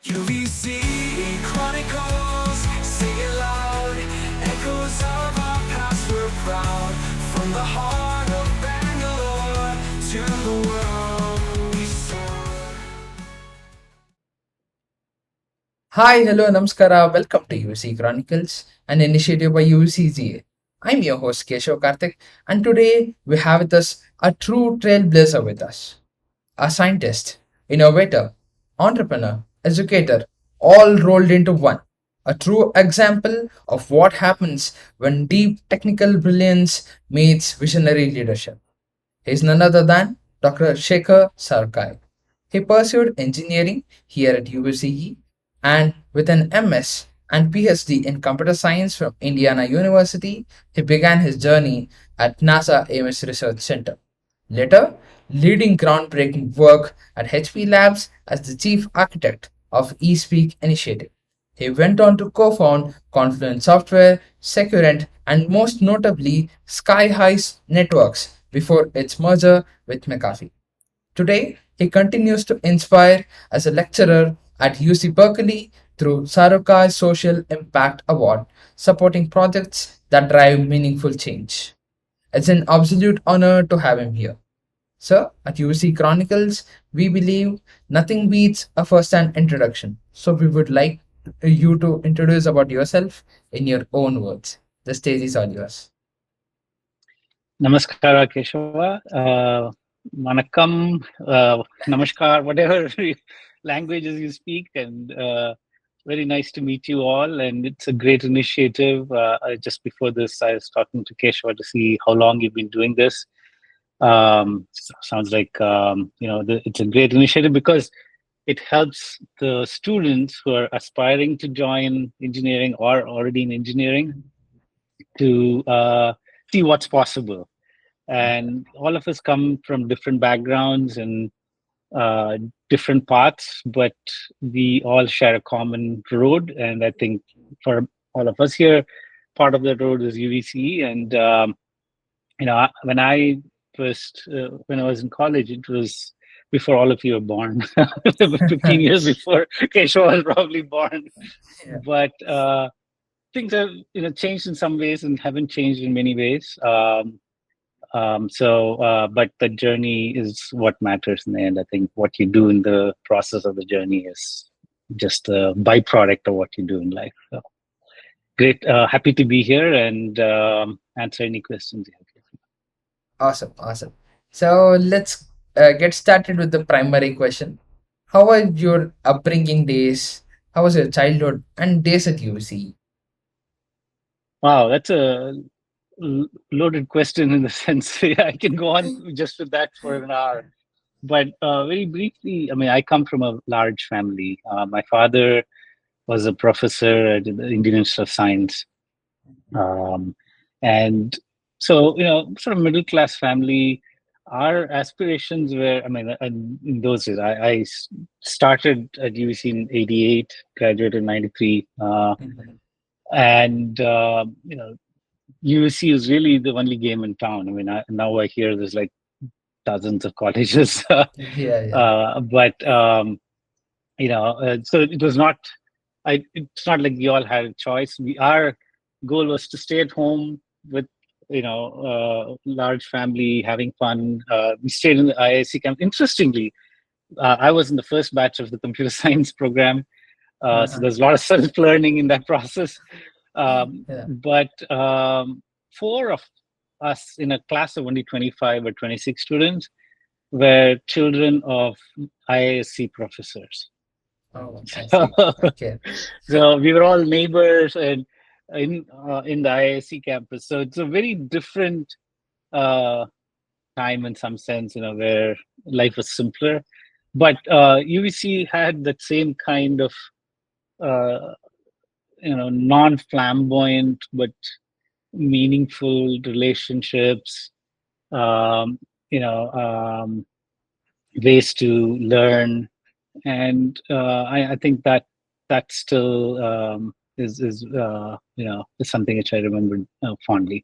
UVC Chronicles, sing it loud. Echoes of our past we're proud. From the heart of Bangalore to the world we soar. Hi, hello, namaskara. Welcome to UC Chronicles, an initiative by UCGA. I'm your host Keshav Karthik, and today we have with us a true trailblazer with us, a scientist, innovator, entrepreneur, educator, all rolled into one. A true example of what happens when deep technical brilliance meets visionary leadership. He's none other than Dr. Shekhar Sarukkai. He pursued engineering here at UCE and with an MS and PhD in computer science from Indiana University, he began his journey at NASA Ames Research Center. Later, leading groundbreaking work at HP Labs as the chief architect of eSpeak initiative. He went on to co-found Confluent Software, Securent, and most notably Skyhigh Networks before its merger with McAfee. Today, he continues to inspire as a lecturer at UC Berkeley through Sarukkai Social Impact Award, supporting projects that drive meaningful change. It's an absolute honor to have him here. Sir, at UC Chronicles, we believe nothing beats a first-hand introduction. So we would like you to introduce about yourself in your own words. The stage is all yours. Namaskara, Keshava. Manakam, Namaskar, whatever languages you speak, and very nice to meet you all. And it's a great initiative. Just before this, I was talking to Keshava to see how long you've been doing this. Sounds like it's a great initiative because it helps the students who are aspiring to join engineering or already in engineering to see what's possible. And all of us come from different backgrounds and uh, different paths, but we all share a common road. And I think for all of us here, part of that road is UVC. And when I when I was in college, it was before all of you were born, 15 years before Keshav was probably born. Yeah. But things have changed in some ways and haven't changed in many ways. But the journey is what matters in the end. I think what you do in the process of the journey is just a byproduct of what you do in life. So great, happy to be here and answer any questions you have. Awesome, awesome. So let's get started with the primary question. How were your upbringing days? How was your childhood and days at UC? Wow, that's a loaded question in the sense I can go on just with that for an hour. But very briefly, I mean, I come from a large family. My father was a professor at the Indian Institute of Science. Um, and so, sort of middle class family, our aspirations were, I mean, in those days, I started at UC in 88, graduated in 93. Mhm. And, UC is really the only game in town. I mean, now I hear there's like dozens of colleges. Yeah, yeah. But so it was not. It's not like we all had a choice. Our goal was to stay at home with large family, having fun. We stayed in the IIC camp. Interestingly, I was in the first batch of the computer science program, so Uh-huh. there's a lot of self learning in that process. Yeah. But four of us in a class of only 25 or 26 students were children of IISc professors. Oh, I So, see. Okay. so we were all neighbors and in the IISc campus. So it's a very different uh, time in some sense, where life was simpler. But UVC had that same kind of uh, non-flamboyant but meaningful relationships. Um, you know, um, Ways to learn, and I think that still is something which I remember fondly.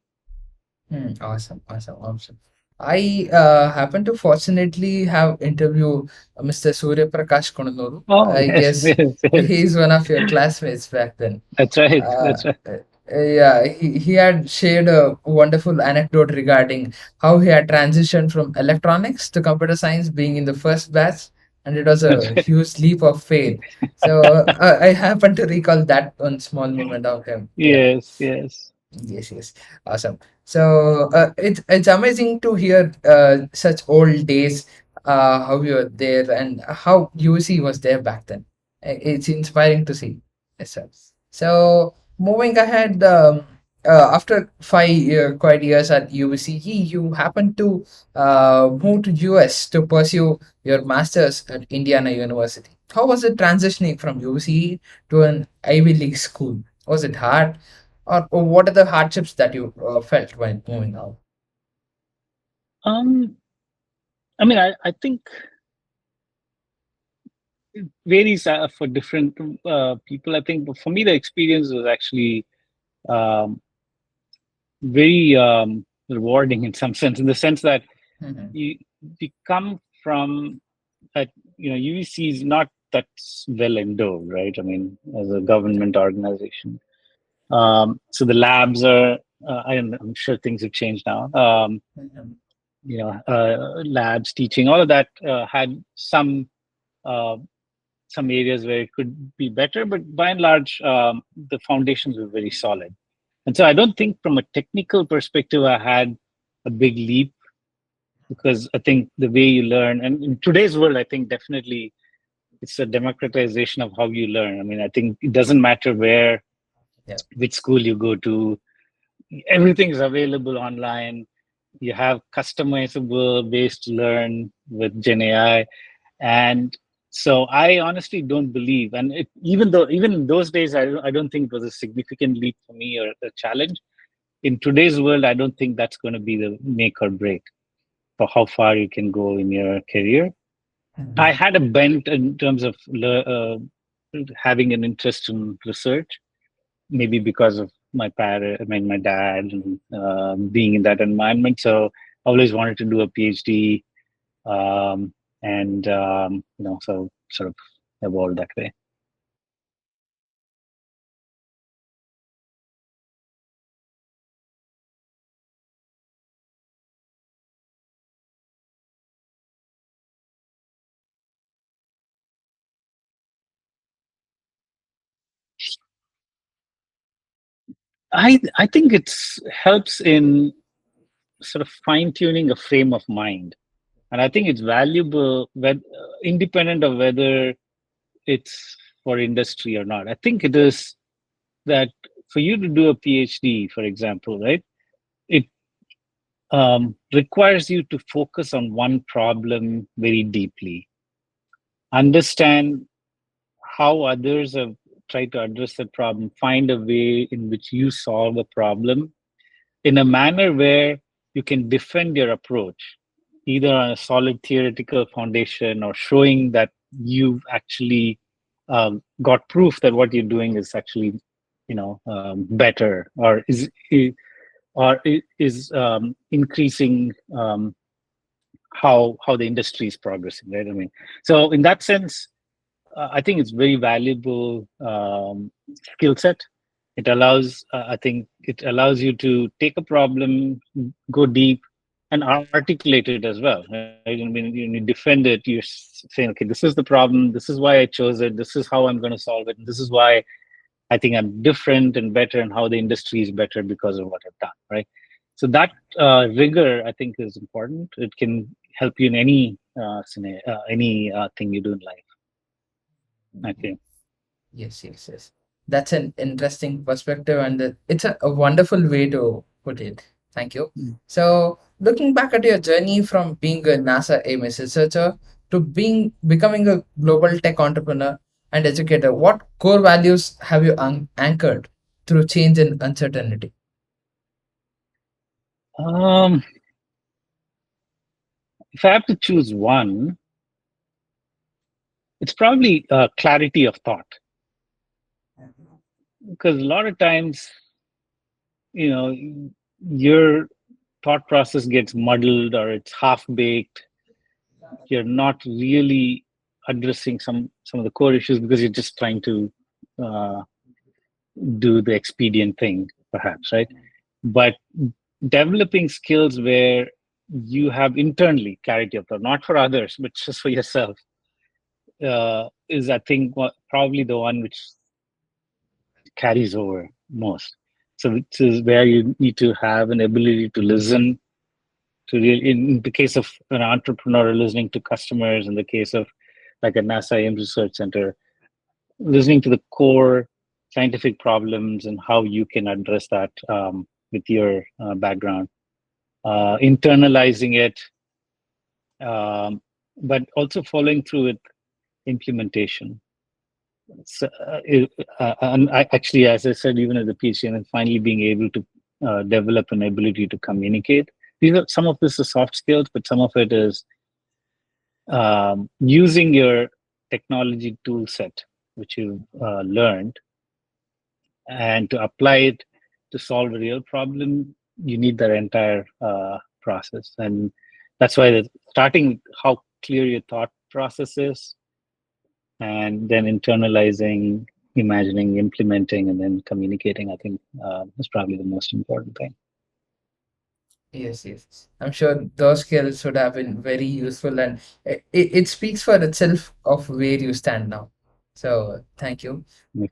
Awesome, awesome, awesome. I happen to fortunately have interviewed Mr. Surya Prakash Kononuru. Oh, I yes, guess yes, yes. he's one of your classmates back then. That's right. Uh, That's right. yeah, he had shared a wonderful anecdote regarding how he had transitioned from electronics to computer science being in the first batch, and it was That's a right. huge leap of faith. So I happen to recall that one small moment of him. Yeah. Yes, yes. Yes, yes. Awesome. So it's amazing to hear such old days, how you're there and how UC was there back then. It's inspiring to see. Yes, sir. So moving ahead, after 5 quite years at UCE, you happened to move to US to pursue your master's at Indiana University. How was it transitioning from UCE to an Ivy League school? Was it hard? Or what are the hardships that you felt when moving out? Um, I mean, I think it varies for different people. I think for me, the experience was actually um, very rewarding in some sense, in the sense that Mhm, you you come from that, UEC is not that well endowed, right? I mean, as a government organization. So the labs are, I'm sure things have changed now. mhm, Labs, teaching, all of that uh, some areas where it could be better, but by and large, the foundations were very solid. And so I don't think from a technical perspective, I had a big leap because I think the way you learn, and in today's world, I think definitely it's a democratization of how you learn. I mean, I think it doesn't matter yeah. which school you go to, everything is available online. You have customizable ways to learn with Gen AI. And so I honestly don't believe, and even in those days, I don't think it was a significant leap for me or a challenge. In today's world, I don't think that's going to be the make or break for how far you can go in your career. I Mhm, had a bent in terms of having an interest in research, maybe because of my dad, and being in that environment. So I always wanted to do a PhD, and so sort of evolved that way. I think it's helps in sort of fine tuning a frame of mind, and I think it's valuable independent of whether it's for industry or not. I think it is that for you to do a PhD, for example, right? It requires you to focus on one problem very deeply, understand how others have tried to address the problem, find a way in which you solve the problem in a manner where you can defend your approach, either on a solid theoretical foundation or showing that you've actually got proof that what you're doing is actually, better, or is increasing how the industry is progressing, right? I mean, so in that sense, I think it's very valuable skill set. I think it allows you to take a problem, go deep, and articulate it as well. Right? I mean, when you defend it, you're saying, okay, this is the problem. This is why I chose it. This is how I'm going to solve it. And this is why I think I'm different and better, and how the industry is better because of what I've done. Right. So that rigor, I think, is important. It can help you in any scenario, any thing you do in life. mhm. Okay. Yes, yes, yes. That's an interesting perspective, and it's a wonderful way to put it. Thank you. So, looking back at your journey from being a NASA AMS researcher to becoming a global tech entrepreneur and educator, what core values have you anchored through change and uncertainty? Um, if I have to choose one, it's probably clarity of thought, because a lot of times, you know, you're thought process gets muddled or it's half baked, you're not really addressing some of the core issues because you're just trying to uh, do the expedient thing, perhaps, right? But developing skills where you have internally clarity of thought, not for others, but just for yourself, is, I think, probably the one which carries over most. So, which is where you need to have an ability to listen to really, in the case of an entrepreneur, listening to customers, in the case of like a NASA Ames Research Center, listening to the core scientific problems and how you can address that with your background, internalizing it, but also following through with implementation. So, and I, actually, as I said, even as a PhD, and finally being able to develop an ability to communicate. These are, some of this is soft skills, but some of it is using your technology tool set, which you've learned, and to apply it to solve a real problem. You need that entire process, and that's why starting with how clear your thought process is, and then internalizing, imagining, implementing, and then communicating, I think is probably the most important thing. Yes, yes. I'm sure those skills would have been very useful, and it speaks for itself of where you stand now. So, thank you.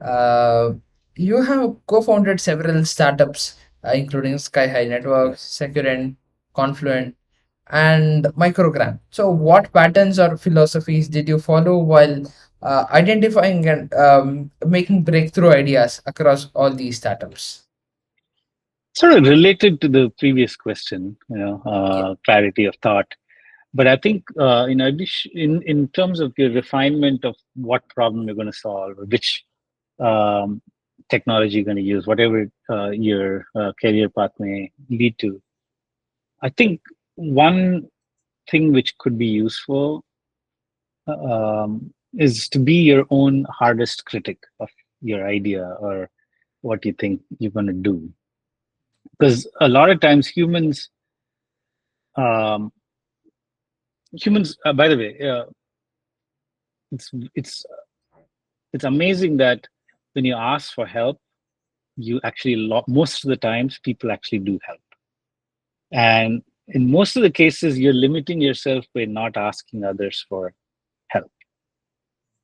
Uh, you have co-founded several startups, including Skyhigh Networks, Securent, Confluent, and Microgram. So, what patterns or philosophies did you follow while identifying and making breakthrough ideas across all these startups? Sort of related to the previous question, Yeah. clarity of thought. But I think, in addition, in terms of your refinement of what problem you're going to solve, or which technology you're going to use, whatever your career path may lead to, I think one thing which could be useful is to be your own hardest critic of your idea or what you think you're going to do. Because a lot of times um, by the way, it's it's it's amazing that when you ask for help, you actually most of the times people actually do help, and in most of the cases you're limiting yourself by not asking others for help.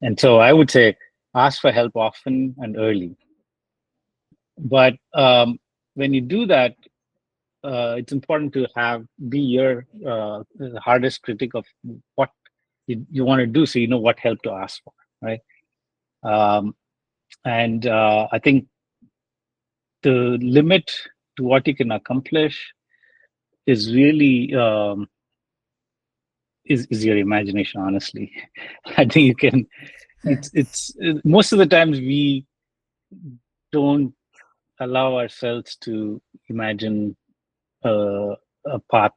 And so I would say ask for help often and early. But when you do that, it's important to be your hardest critic of what you want to do, so you know what help to ask for, right? Um, and I think the limit to what you can accomplish is really is your imagination. Honestly, I think you can. It's most of the times we don't allow ourselves to imagine a path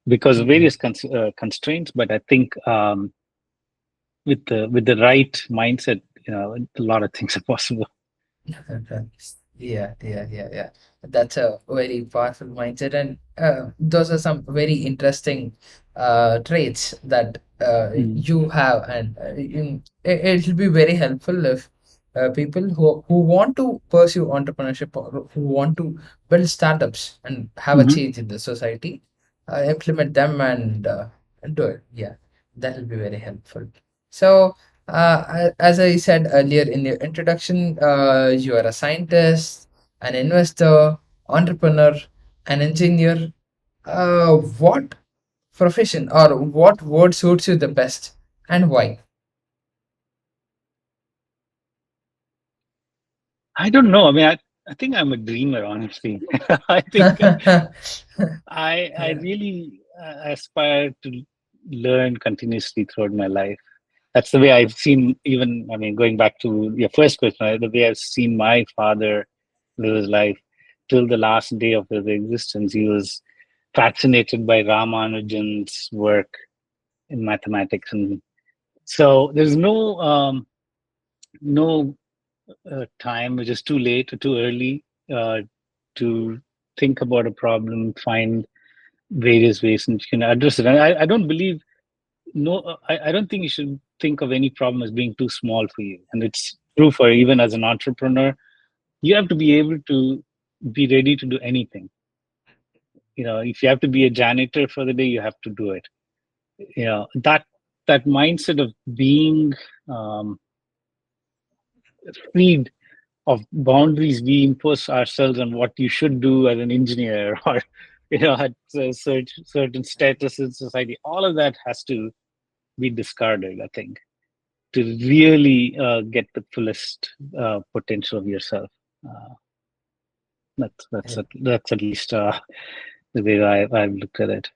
because of various constraints. But I think with the right mindset, a lot of things are possible. Yeah. That's a very powerful mindset, and those are some very interesting traits that you have, and it will be very helpful if people who want to pursue entrepreneurship or who want to build startups and have a Mm-hmm. change in the society, implement them and do it. Yeah, that will be very helpful. So. As I said earlier in your introduction, you are a scientist, an investor, entrepreneur, an engineer. What profession or what word suits you the best and why? I don't know. I mean, I think I'm a dreamer, honestly. I think I Yeah. really aspire to learn continuously throughout my life. That's the way I've seen, even, I mean, going back to your first question, right, the way I've seen my father live his life till the last day of his existence. He was fascinated by Ramanujan's work in mathematics. And so there's no time which is too late or too early to think about a problem, find various ways and you can address it. And I don't believe, no, I don't think you should think of any problem as being too small for you. And it's true for even as an entrepreneur, you have to be able to be ready to do anything. If you have to be a janitor for the day, you have to do it. That mindset of being um, freed of boundaries we impose ourselves on what you should do as an engineer or at a certain status in society, all of that has to be discarded, I think, to really get the fullest potential of yourself. uh, that's at least the way I've looked at it.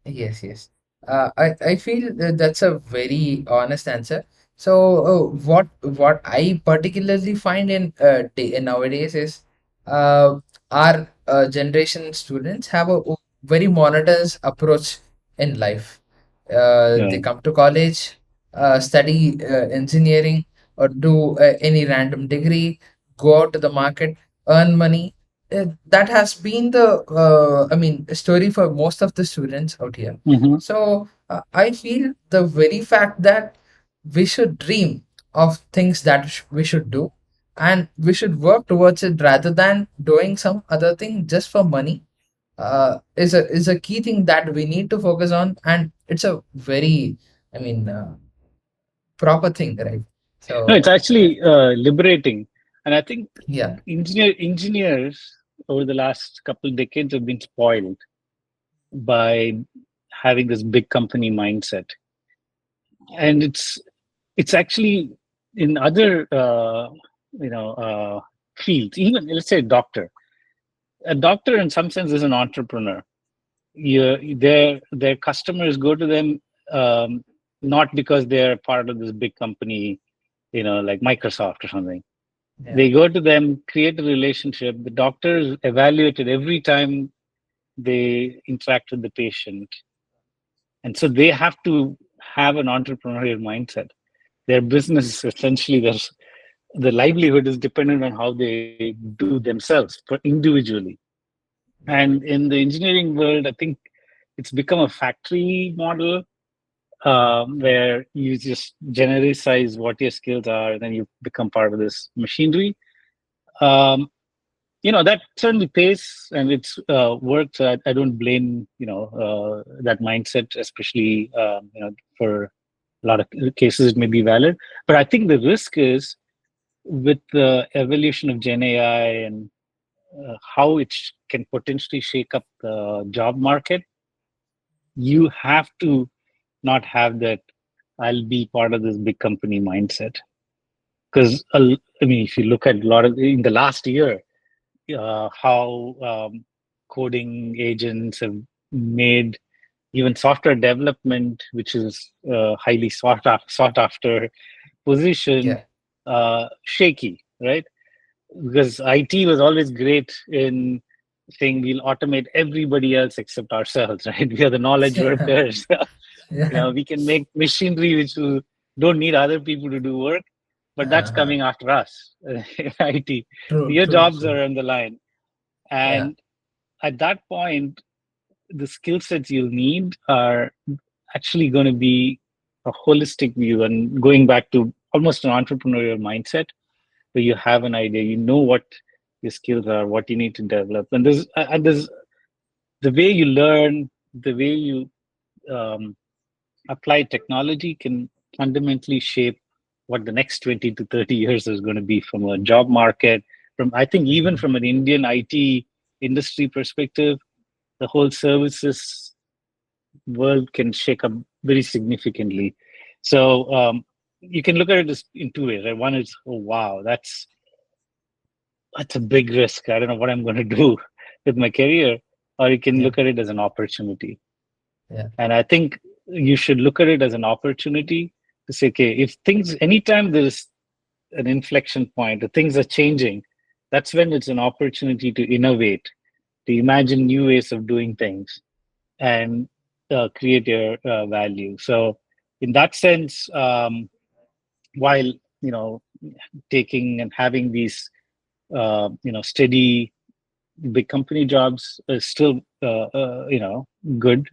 Yes, yes. I feel that's a very honest answer. So, what I particularly find nowadays is our generation students have a very monotonous approach in life. They Yeah. come to college, study engineering, or do any random degree, go out to the market, earn money. That has been the story for most of the students out here. Hmm. So I feel the very fact that we should dream of things that we should do, and we should work towards it rather than doing some other thing just for money, is a key thing that we need to focus on, and it's a very, I mean, proper thing, right? No, it's So actually liberating, and I think yeah, engineers over the last couple of decades have been spoiled by having this big company mindset, and it's actually in other fields. Even let's say a doctor in some sense is an entrepreneur. Their customers go to them, not because they're part of this big company, like Microsoft or something. yeah, They go to them, create a relationship. The doctor is evaluated every time they interact with the patient, and so they have to have an entrepreneurial mindset. Their business is essentially the livelihood is dependent on how they do themselves for individually. And in the engineering world, I think it's become a factory model, where you just generalize what your skills are, and then you become part of this machinery. Um, that certainly pays, and it's worked. So I don't blame that mindset, especially for a lot of cases it may be valid. But I think the risk is with the evolution of Gen AI and how it can potentially shake up the job market. You have to not have that I'll be part of this big company mindset. Because I mean, if you look at a lot of in the last year, how coding agents have made even software development, which is highly sought after position, yeah, shaky, right? Because IT was always great in saying we'll automate everybody else except ourselves, right? We are the knowledge yeah, workers. yeah. We can make machinery which will, don't need other people to do work, but that's Uh-huh. coming after us in IT. True, Your true, jobs true. are on the line. Yeah, And at that point, the skill sets you'll need are actually going to be a holistic view and going back to almost an entrepreneurial mindset where you have an idea, you know what your skills are, what you need to develop, and there's the way you learn, the way you um, apply technology can fundamentally shape what the next 20 to 30 years is going to be from a job market. From I think even from an Indian IT industry perspective, the whole services world can shake up very significantly. So you can look at it in two ways. Right? One is, oh wow, that's a big risk. I don't know what I'm going to do with my career. Or you can yeah, look at it as an opportunity. yeah, And I think you should look at it as an opportunity to say, okay, if things, anytime there's an inflection point, or things are changing, that's when it's an opportunity to innovate, to imagine new ways of doing things, and create your value. So, in that sense, while taking and having these steady big company jobs is still good.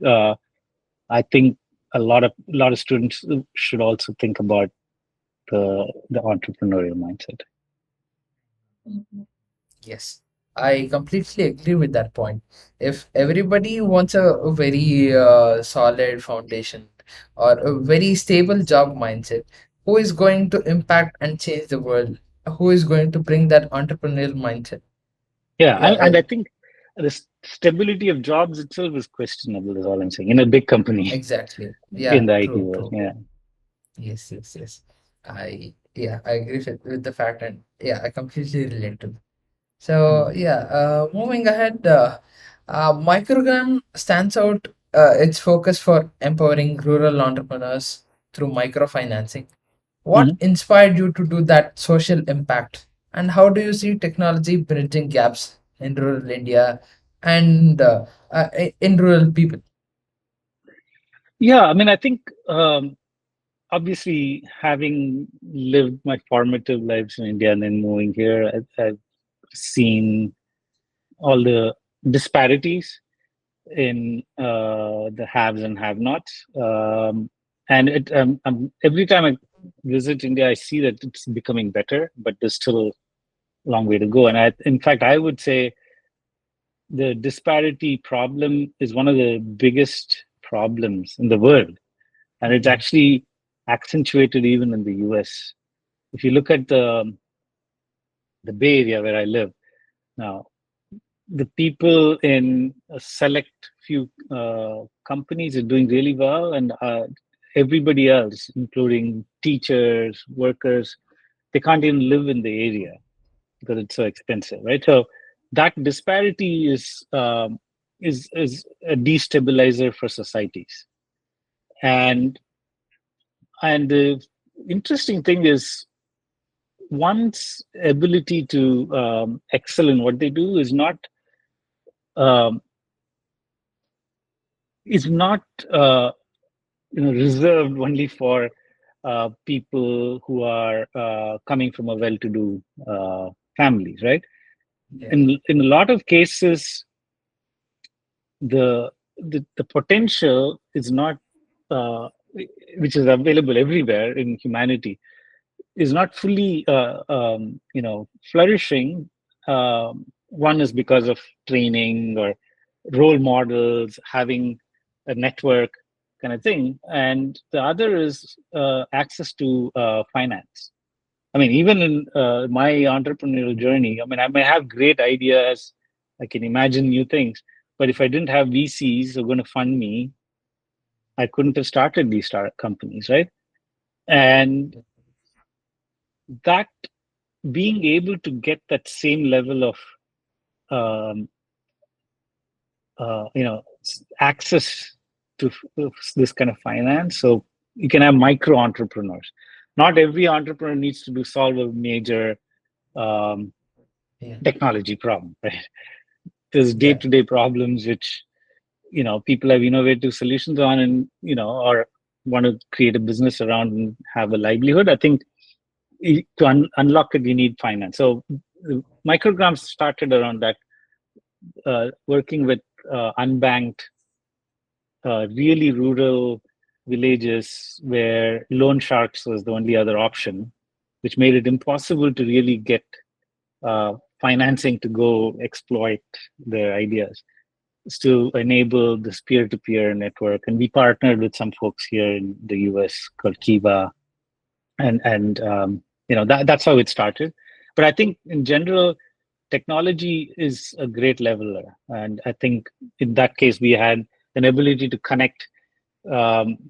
I think a lot of students should also think about the entrepreneurial mindset. Yes, I completely agree with that point. If everybody wants a very solid foundation or a very stable job mindset, who is going to impact and change the world? Who is going to bring that entrepreneurial mindset? Yeah, Yeah, and I think the stability of jobs itself is questionable. Is all I'm saying. In a big company, exactly. in Yeah, the IT true, world, true. yeah. Yes, yes, yes. I agree with the fact, and yeah, I completely relate to. So Mm. yeah, moving ahead, Microgram stands out. Its focus for empowering rural entrepreneurs through microfinancing. What Mhm. inspired you to do that social impact, and how do you see technology bridging gaps in rural India and in rural people? Yeah, I mean, I think obviously having lived my formative lives in India and then moving here, I've seen all the disparities in the haves and have-nots. And every time I visit India, I see that it's becoming better, but there's still a long way to go. And in fact, I would say the disparity problem is one of the biggest problems in the world, and it's Mhm. actually accentuated even in the US. If you look at the Bay Area where I live now, the people in a select few companies are doing really well, and everybody else, including teachers, workers, they can't even live in the area because it's so expensive, right? So that disparity is a destabilizer for societies. And the interesting thing is one's ability to excel in what they do um, is not reserved only for people who are coming from a well-to-do families, right? Yeah, In a lot of cases, the potential is not uh, which is available everywhere in humanity is not fully flourishing. One is because of training or role models, having a network kind of thing, and the other is access to finance. I mean, even in my entrepreneurial journey, I mean, I may have great ideas, I can imagine new things, but if I didn't have VCs who are going to fund me, I couldn't have started these startup companies, right? And that being able to get that same level of um, access to this kind of finance, so you can have micro entrepreneurs. Not every entrepreneur needs to solve a major um, yeah, technology problem, right? There's yeah, day-to-day problems which people have innovative solutions on, and or want to create a business around and have a livelihood. I think to unlock it, you need finance. So micrograms started around that, working with unbanked, really rural villages where loan sharks was the only other option, which made it impossible to really get financing to go exploit their ideas, to enable this peer-to-peer network. And we partnered with some folks here in the US called Kiva, and that's how it started. But I think in general, technology is a great leveler, and I think in that case we had an ability to connect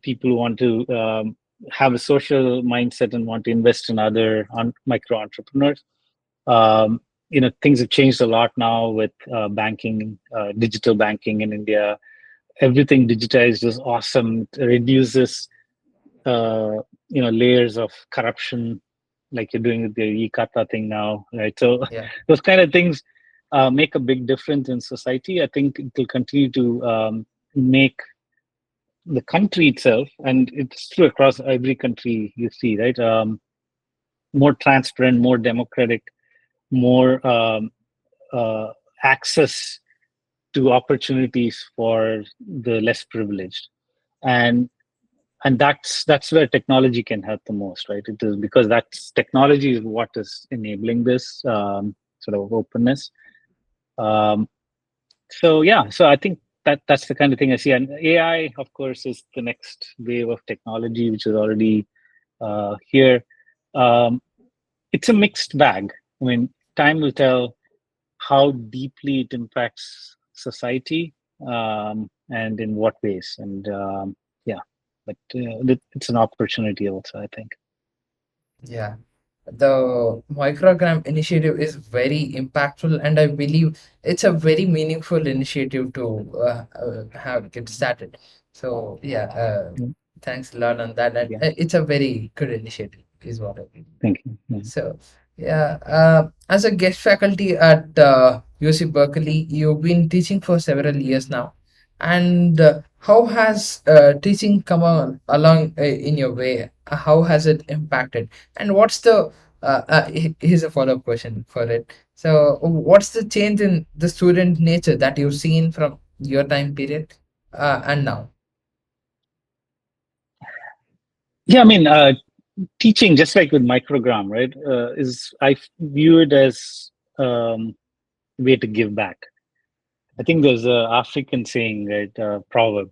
people who want to have a social mindset and want to invest in other micro entrepreneurs. um, Things have changed a lot now with banking, digital banking in India. Everything digitized is awesome. It reduces uh, layers of corruption, like you're doing with the e-kata thing now, right? So yeah, those kind of things make a big difference in society. I think it will continue to make the country itself, and it's true across every country you see, right? More transparent, more democratic, more access to opportunities for the less privileged, and that's where technology can help the most, right? It is because that's technology is what is enabling this sort of openness. Um, so yeah, so I think that's the kind of thing I see, and AI, of course, is the next wave of technology, which is already here. Um, it's a mixed bag. I mean, time will tell how deeply it impacts society, and in what ways. And yeah, but it's an opportunity also, I think. Yeah, the microgram initiative is very impactful, and I believe it's a very meaningful initiative to have get started. So yeah, Mm. thanks a lot on that. And Yeah, it's a very good initiative, is what I believe. thank you. Yeah. So, yeah, as a guest faculty at UC Berkeley, you've been teaching for several years now. And how has teaching come along in your way? How has it impacted? And what's the here's a follow-up question for it. So, what's the change in the student nature that you've seen from your time period and now? Yeah, I mean, teaching, just like with microgram, right, is I view it as a way to give back. I think there's a African saying, right, proverb,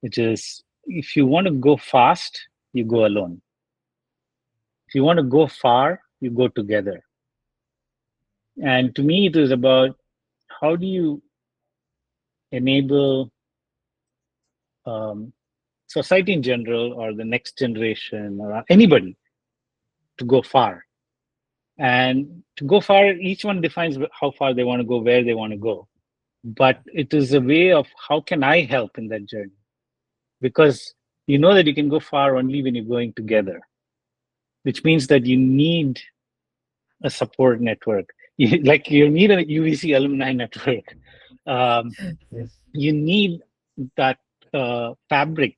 which is, if you want to go fast, you go alone. If you want to go far, you go together. And to me, it is about how do you enable um, society in general, or the next generation, or anybody, to go far. And to go far, each one defines how far they want to go, where they want to go. But it is a way of how can I help in that journey? Because you know that you can go far only when you're going together, which means that you need a support network. Like you need a UVC alumni network. Um, Yes. you need that fabric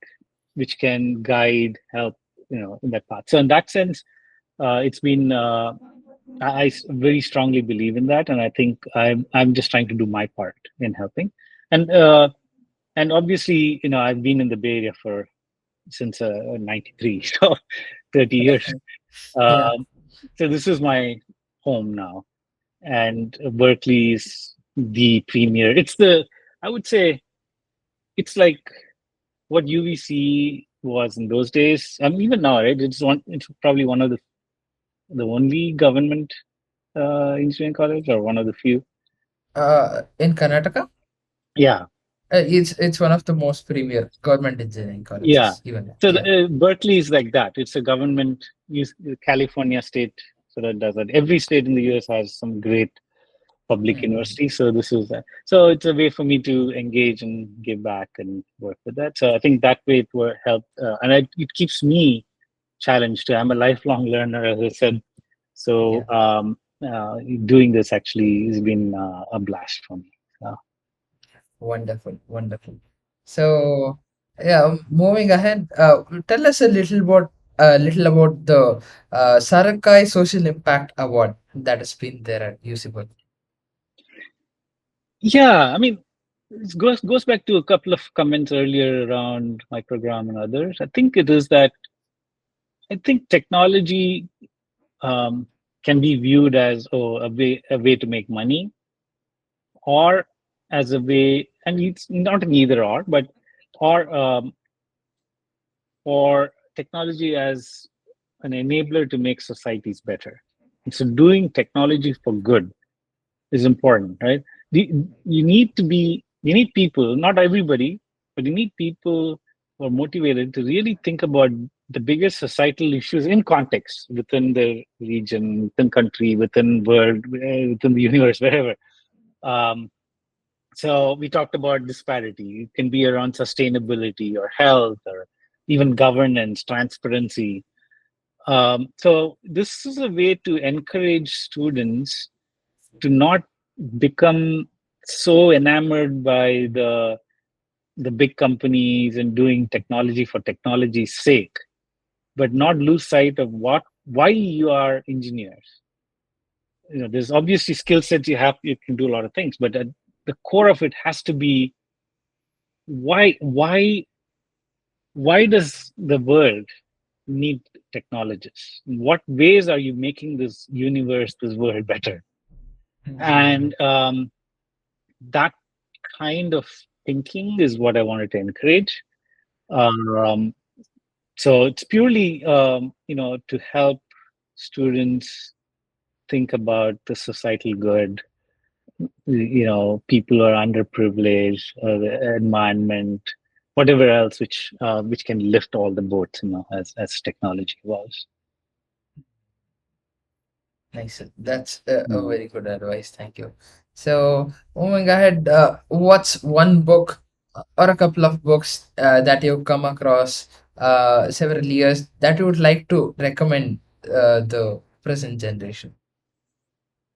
which can guide, help, in that path. So in that sense, it's been. Very strongly believe in that, and I think I'm just trying to do my part in helping, and obviously, I've been in the Bay Area for since '93, so 30 years. Yeah. Um, so this is my home now, and Berkeley is the premier. I would say, it's like what UVC was in those days. Even now, right? It's probably one of the only government engineering college, or one of the few. In Karnataka? Yeah, It's one of the most premier government engineering yeah. colleges, even. So Yeah. Berkeley is like that. It's a government. California state sort of does that. Every state in the US has some great public Mm, university. So this is that. So it's a way for me to engage and give back and work with that. So I think that way it will help, and it keeps me challenged. I'm a lifelong learner, as I said. So yeah. doing this actually has been a blast for me. So, Wonderful. Wonderful. So, yeah, moving ahead, tell us a little about the Sarukkai Social Impact Award that has been there at UC Berkeley. yeah, I mean, it goes back to a couple of comments earlier around microgram and others. I think it is that I think technology um, can be viewed as a way to make money, or as a way, and it's not an either or, but or technology as an enabler to make societies better. So doing technology for good is important, right? You need people, not everybody, but you need people who are motivated to really think about the biggest societal issues in context, within the region, within country, within world, within the universe, wherever. Um, so we talked about disparity. It can be around sustainability or health, or even governance, transparency. So this is a way to encourage students to not become so enamored by the big companies and doing technology for technology's sake, but not lose sight of why you are engineers. there's obviously skill sets you can do a lot of things, but at the core of it has to be why why why does the world need technologists? In what ways are you making this universe, this world better? And that kind of thinking is what I wanted to encourage. Um, so it's purely, to help students think about the societal good, people who are underprivileged, the environment, whatever else which can lift all the boats, as technology evolves. Nice. That's a Mm. very good advice. Thank you. So, moving ahead, what's one book or a couple of books that you've come across several years that you would like to recommend the present generation?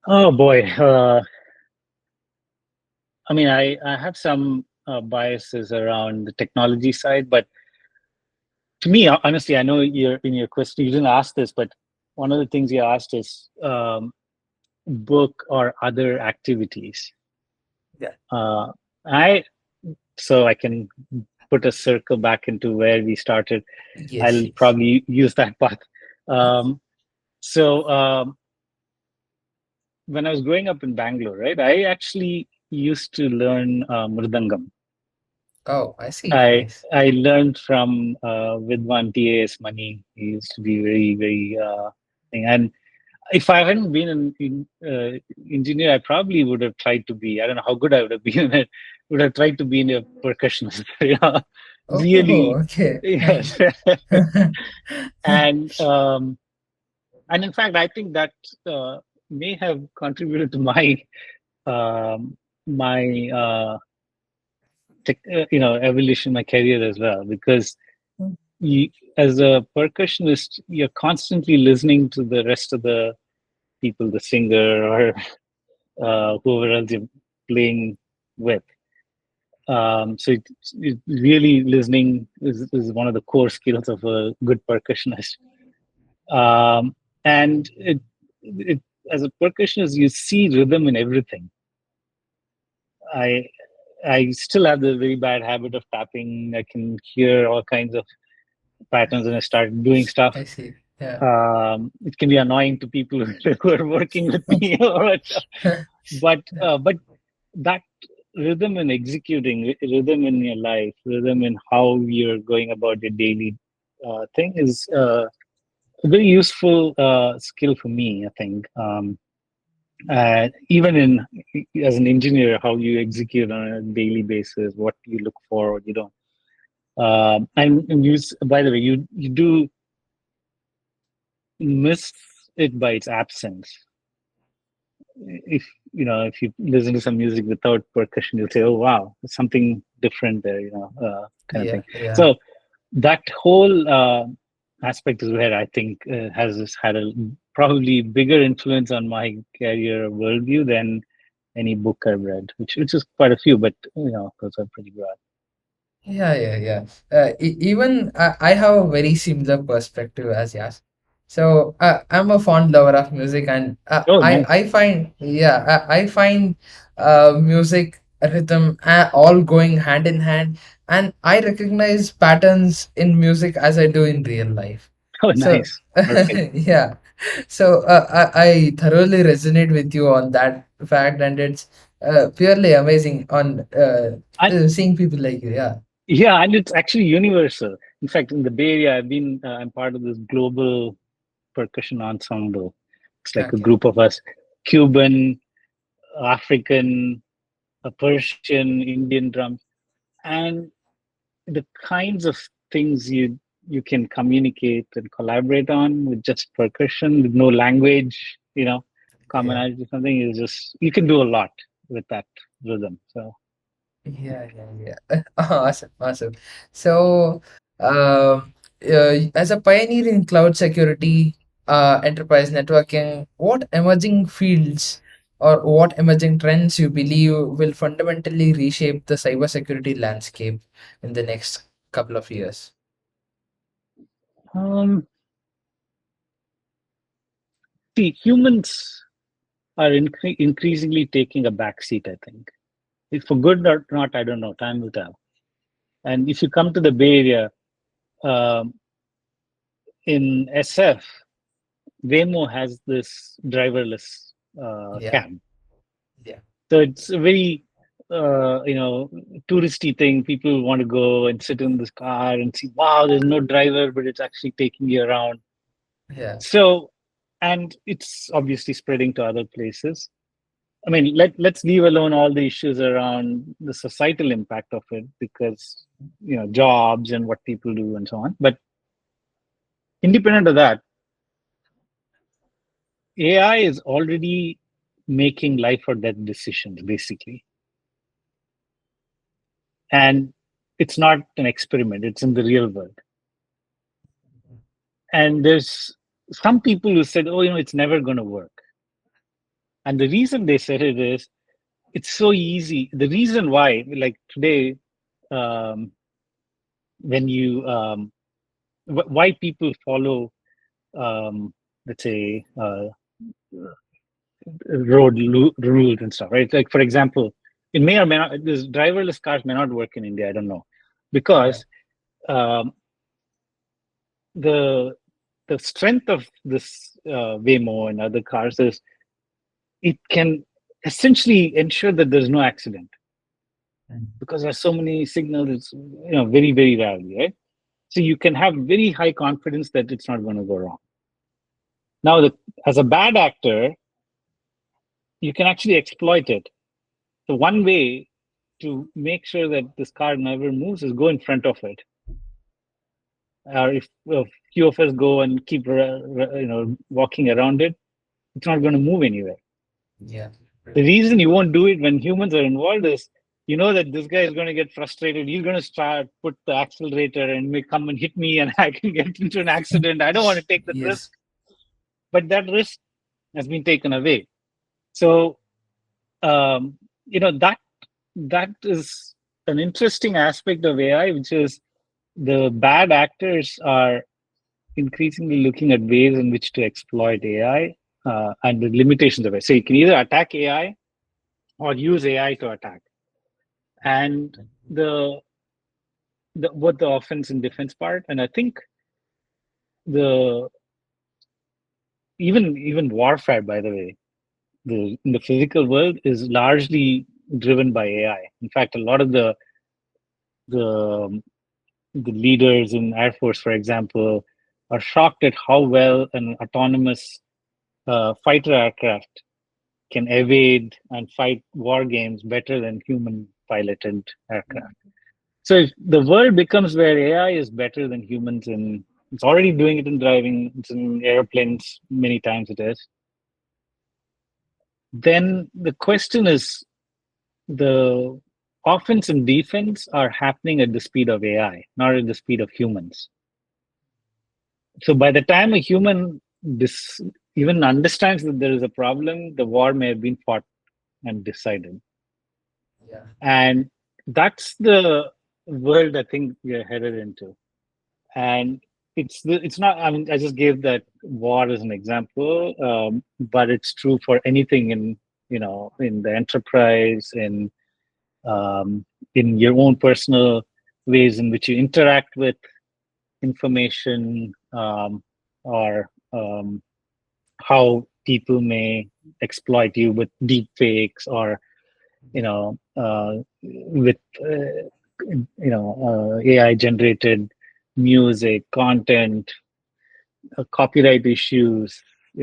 Oh boy. I mean, I have some biases around the technology side, but to me, honestly, I know you're in your question, you didn't ask this, but one of the things you asked is book or other activities. Yeah. Uh, I so I can put a circle back into where we started. Yes, I'll yes. probably use that path. Um, so when I was growing up in Bangalore, right, I actually used to learn mridangam. Oh, I see. I Nice. I learned from Vidwan T.A.S. Money. He used to be very, very thing. And if I hadn't been an engineer, I probably would have tried to be. I don't know how good I would have been. At, would have tried to be in a percussionist. Oh, Really, okay. yes. and and in fact, I think that uh, may have contributed to um, my evolution, my career as well, because you, as a percussionist, you're constantly listening to the rest of the people, the singer or whoever else you're playing with. So really listening is one of the core skills of a good percussionist. Um, and it, as a percussionist, you see rhythm in everything. I I still have the very bad habit of tapping. I can hear all kinds of patterns, and I start doing stuff. I see. Yeah. It can be annoying to people who are working with me, but that rhythm in executing, rhythm in your life, rhythm in how you're going about your daily thing is a very useful skill for me. I think even in as an engineer, how you execute on a daily basis, what you look for, what you don't. And by the way, you do miss it by its absence. If you listen to some music without percussion, you'll say, "Oh wow, there's something different there," kind of Yeah, thing. yeah. So that whole aspect is where I think has had a probably bigger influence on my career worldview than any book I've read, which is quite a few, but those are pretty broad. Yeah, yeah, yeah. Even I have a very similar perspective as Yas. So I'm a fond lover of music, and Oh, nice. I find I find music, rhythm, all going hand in hand, and I recognize patterns in music as I do in real life. Oh, So nice. Perfect. yeah, so I thoroughly resonate with you on that fact, and it's purely amazing on And seeing people like you. Yeah. yeah, and it's actually universal. In fact, in the Bay Area, I'm part of this global percussion ensemble. It's like a Okay. group of us, Cuban, African, Persian, Indian drums, and the kinds of things you can communicate and collaborate on with just percussion, with no language, Yeah. commonality or something is just you can do a lot with that rhythm. So Yeah, yeah, yeah. Awesome, awesome. So, as a pioneer in cloud security, enterprise networking, what emerging fields or what emerging trends you believe will fundamentally reshape the cybersecurity landscape in the next couple of years? um, see, humans. are increasingly taking a backseat, I think. If for good or not, I don't know. Time will tell. And if you come to the Bay Area, um, in SF, Waymo has this driverless Yeah. cab. Yeah. So it's a very, touristy thing. People want to go and sit in this car and see, wow, there's no driver, but it's actually taking you around. Yeah. So, and it's obviously spreading to other places. I mean, let's leave alone all the issues around the societal impact of it, because jobs and what people do and so on. But independent of that, AI is already making life or death decisions, basically. And it's not an experiment, it's in the real world. And there's some people who said, oh, it's never going to work. And the reason they said it is, it's so easy. The reason why, like today, um, when you, why people follow, let's say, rules and stuff, right? Like, for example, it may or may not, this driverless cars may not work in India, I don't know. Yeah. Because um, the strength of this Waymo and other cars is it can essentially ensure that there's no accident, Mm. because there's so many signals. It's very, very rarely, right? So you can have very high confidence that it's not going to go wrong. Now, as a bad actor, you can actually exploit it. So one way to make sure that this car never moves is go in front of it. Or if a few of us go and keep walking around it, it's not going to move anywhere. Yeah. The reason you won't do it when humans are involved is that this guy is going to get frustrated. He's going to start put the accelerator and may come and hit me, and I can get into an accident. I don't want to take that risk, Yes. but that risk has been taken away. So that is an interesting aspect of AI, which is the bad actors are increasingly looking at ways in which to exploit AI and the limitations of it. So you can either attack AI or use AI to attack. And the what the offense and defense part, and I think the even warfare, by the way, in the physical world is largely driven by AI. In fact, a lot of the the leaders in Air Force, for example, are shocked at how well an autonomous fighter aircraft can evade and fight war games better than human piloted aircraft. So if the world becomes where AI is better than humans, and it's already doing it in driving, it's in airplanes, many times it is, then the question is, the offense and defense are happening at the speed of AI, not at the speed of humans. So by the time a human even understands that there is a problem, the war may have been fought and decided. Yeah. And that's the world I think we are headed into. And it's not, I mean, I just gave that war as an example, but it's true for anything in the enterprise, in your own personal ways in which you interact with information, or how people may exploit you with deep fakes, or with AI generated music content, copyright issues.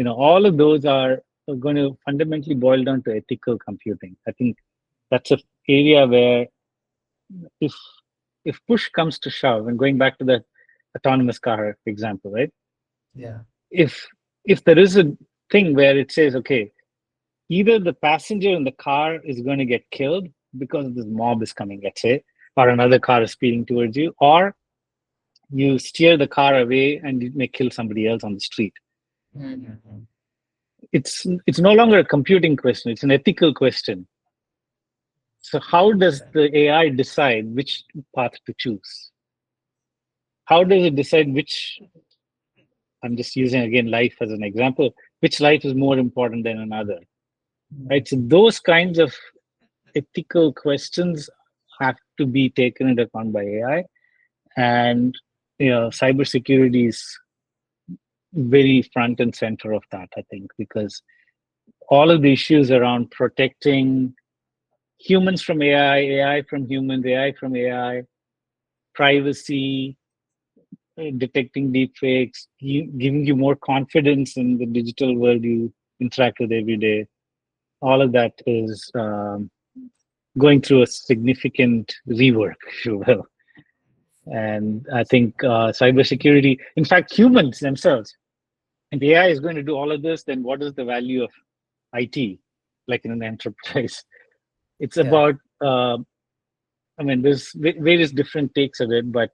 All of those are going to fundamentally boil down to ethical computing. I think that's an area where, if push comes to shove, and going back to the autonomous car example, right? Yeah. if there is a thing where it says, okay, either the passenger in the car is going to get killed because this mob is coming, let's say, or another car is speeding towards you, or you steer the car away and you may kill somebody else on the street. Mhm. It's no longer a computing question, it's an ethical question. So how does the AI decide which path to choose? How does it decide which, I'm just using again life as an example, which life is more important than another? right? So those kinds of ethical questions have to be taken into account by AI, and cybersecurity is very front and center of that. I think because all of the issues around protecting humans from AI, AI from humans, AI from AI, privacy, detecting deep fakes, giving you more confidence in the digital world you interact with every day. All of that is going through a significant rework, if you will. And I think cybersecurity, in fact, humans themselves, if AI is going to do all of this, then what is the value of IT, like in an enterprise? It's Yeah. about, I mean, there's various different takes of it, but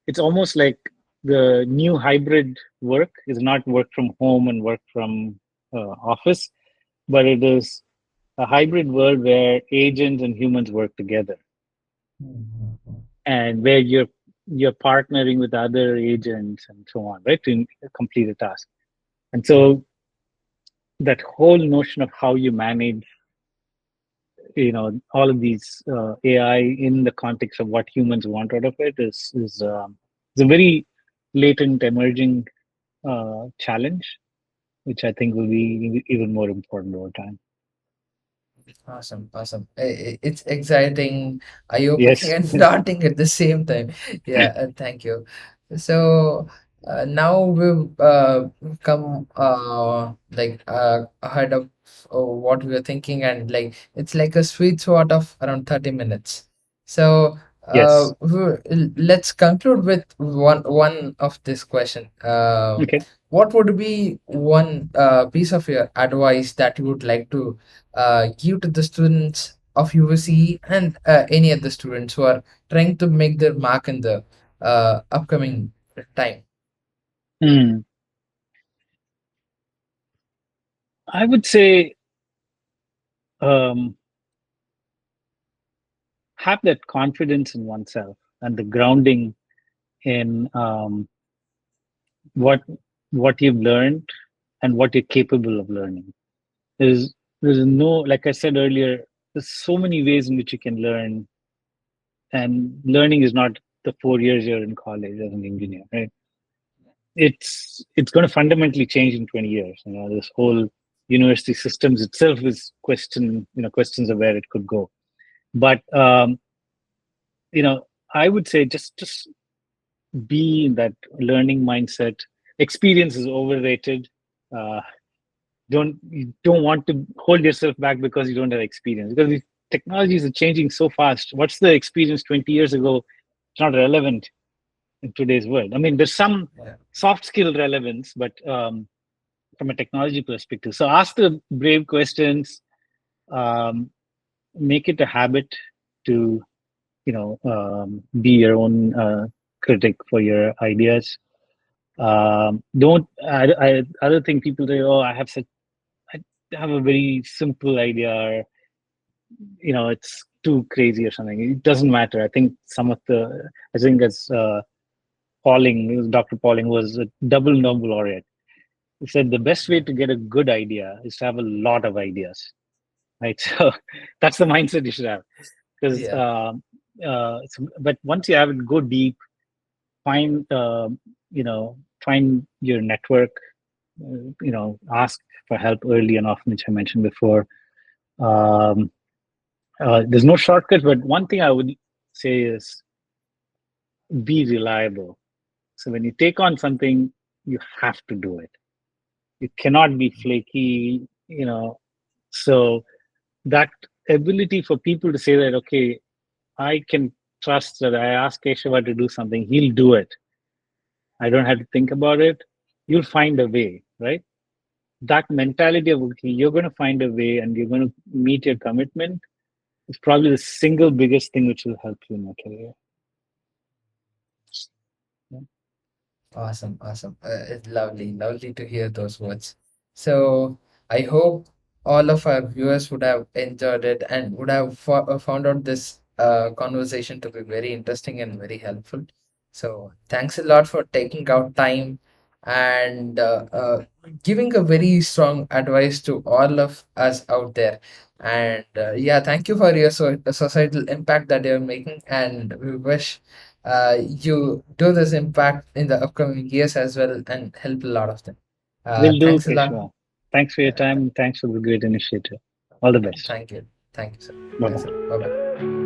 it's almost like the new hybrid work is not work from home and work from office, but it is a hybrid world where agents and humans work together, and where you're partnering with other agents and so on, right, to complete a task. And so that whole notion of how you manage, all of these AI in the context of what humans want out of it is a very latent emerging challenge, which I think will be even more important over time. Awesome, awesome. It's exciting, eye-opening, Yes. and daunting at the same time. Yeah, thank you. So now we've come like ahead of what we were thinking, and like it's like a sweet spot of around 30 minutes. So Yes. let's conclude with one of this question. Okay. What would be one piece of your advice that you would like to give to the students of UVC and any other students who are trying to make their mark in the upcoming time? Hmm. I would say um, have that confidence in oneself and the grounding in what what you've learned and what you're capable of learning. There's there's no, like I said earlier, there's so many ways in which you can learn, and learning is not the 4 years you're in college as an engineer, right? It's going to fundamentally change in 20 years. This whole university systems itself is questions of where it could go. But you know, I would say just be in that learning mindset. Experience is overrated. Uh, you don't want to hold yourself back because you don't have experience, because the technologies are changing so fast. What's the experience 20 years ago? It's not relevant in today's world. I mean, there's some Yeah. soft skill relevance, but from a technology perspective, so ask the brave questions. um, Make it a habit to be your own critic for your ideas. Don't Other thing people say, oh, I have a very simple idea, or it's too crazy or something. It doesn't matter. I think as Dr. Pauling was a double Nobel laureate. He said the best way to get a good idea is to have a lot of ideas, right? So that's the mindset you should have. Because Yeah. but once you have it, go deep, find find your network, ask for help early and often, which I mentioned before. um, there's no shortcut, but one thing I would say is be reliable. So when you take on something, you have to do it. You cannot be flaky, so that ability for people to say that, okay, I can trust that I ask Keshava to do something, he'll do it. I don't have to think about it. You'll find a way, right? That mentality of, okay, you're going to find a way and you're going to meet your commitment is probably the single biggest thing which will help you in your career. Yeah. Awesome, awesome. It's lovely, lovely to hear those words. So I hope all of our viewers would have enjoyed it and would have found out this conversation to be very interesting and very helpful. So thanks a lot for taking out time and giving a very strong advice to all of us out there. And yeah, thank you for your societal impact that you're making, and we wish you do this impact in the upcoming years as well and help a lot of them. Will do, Thanks a lot. Keshwa. Thanks for your Yeah, time. Thanks for the great initiative. All the best. thank you. Thank you, sir. Bye Thanks, bye. sir. Bye bye.